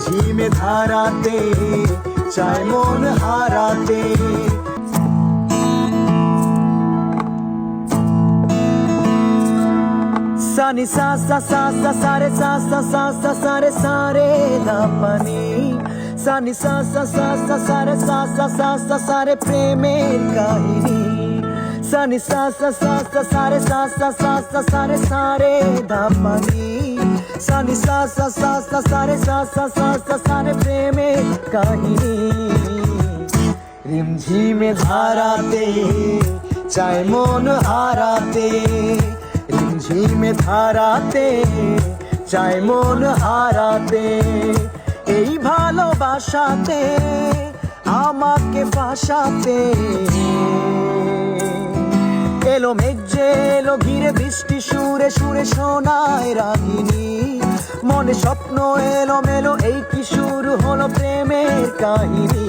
ঝিমে ধারাতে চায় মন হারাতে। সানি সা সা সা সা সারে সা সা সা সা সারে সারে ধাপানি, সানি সা সা সা সা সারে সা সা সা সা সারে প্রেমের কাহিনী, সানি সা সা সা সা সারে সা সা সা সা সারে সারে ধাপানি, সানি সা সা সা সা সারে সা সা সা সা সারে প্রেমের কাহিনী। রিমঝিমে ধারাতে চায় মন হারাতে, রিমঝিমে ধারাতে চায় মন হারাতে। এই ভালোবাসাতে আমাকে ফাঁসাতে, এলো মেঘ যে এলো ঘিরে বৃষ্টি সুরে সুরে শোনায় রাগিনী, মনে স্বপ্ন এলো মেলো এই কি শুরু হলো প্রেমের কাহিনী।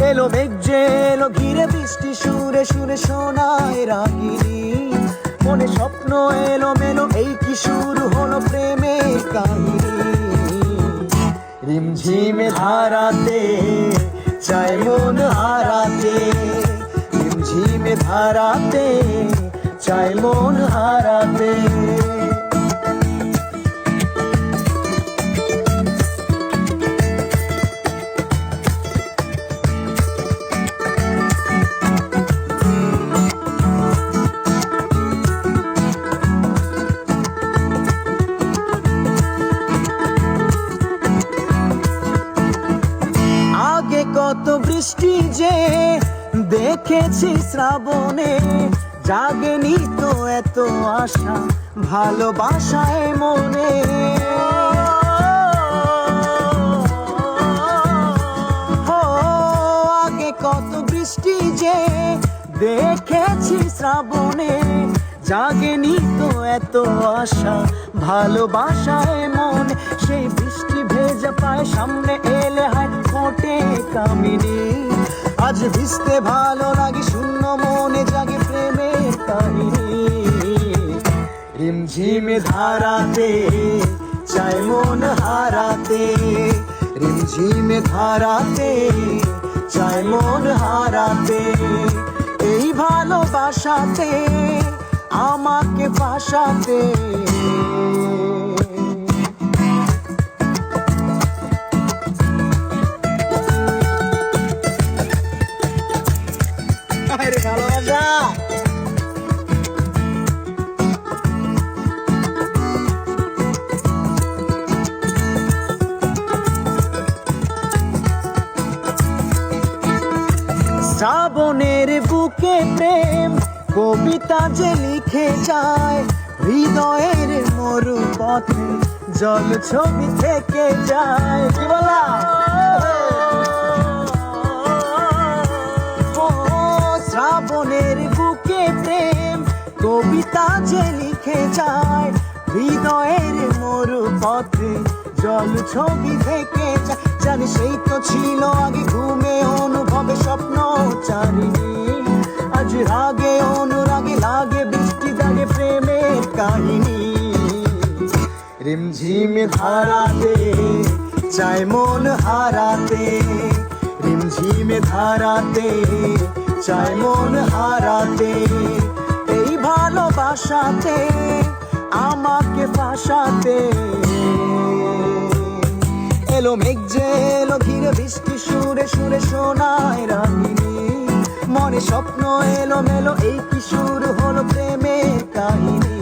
এলো মেঘ যে এলো ঘিরে বৃষ্টি সুরে সুরে শোনায় রাগিনী, মনে স্বপ্ন এলো মেলো এই কি শুরু হলো প্রেমের কাহিনী। রিমঝিমে ধারাতে চায় মন হারাতে, রিমঝিমে ধারাতে চায় মন হারাতে। কত বৃষ্টি যে দেখেছি শ্রাবণে, জাগেনি তো এত আশা ভালোবাসায় মনে। আগে কত বৃষ্টি যে দেখেছি শ্রাবণে, জাগেনি তো এত আশা ভালোবাসায় মনে। সেই বৃষ্টি ভেজা পায় সামনে এলে হায় ফোটে কামিনী, আজ ভিজতে ভালো লাগে শূন্য মনে জাগে প্রেমের কাহিনী। রিমঝিমে ধারাতে চায় মন হারাতে, রিমঝিমে ধারাতে চায় মন হারাতে। এই ভালোবাসাতে আমাকে ফাঁসাতে, ভালোবাসা শ্রাবণের বুকে প্রেম কবিতা যে লিখে যায়, হৃদয়ের মরু পথে জল ছবি থেকে যায়। কি বলা শ্রাবণের বুকে প্রেম কবিতা যে লিখে যায়, হৃদয়ের মরু পথে জল ছবি থেকে যায়। জানি সেই তো ছিল আগে ঘুমে অনুভবে স্বপ্ন চারিণী, আজ রাগে অনুরাগে লাগে বৃষ্টি দাগে প্রেমের কাহিনী। রিমঝিমে ধারাতে চায় মন হারাতে, রিমঝিমে ধারাতে চায় মন হারাতে। এই ভালোবাসাতে আমাকে ফাঁসাতে, এলো মেঘ যে এলো ঘিরে বৃষ্টি সুরে সুরে শোনায় রাগিনী, মনে স্বপ্ন এলো মেলো এই কি শুরু হলো প্রেমের কাহিনী।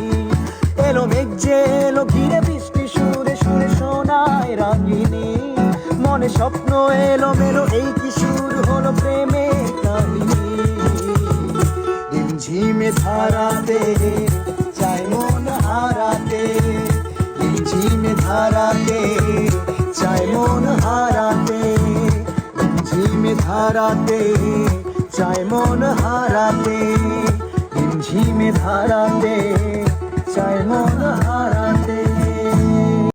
এলো মেঘ যে এলো ঘিরে বৃষ্টি সুরে সুরে শোনায় রাগিনী, মনে স্বপ্ন এলো মেলো এই কি শুরু হলো প্রেমের কাহিনী। রিমঝিমে ধারাতে চায় মন হারাতে, রিমঝিমে ধারাতে চায় মন হারাতে, রিমঝিমে ধারাতে চায় মন হারাতে, রিমঝিমে ধারাতে চায় মন হারাতে।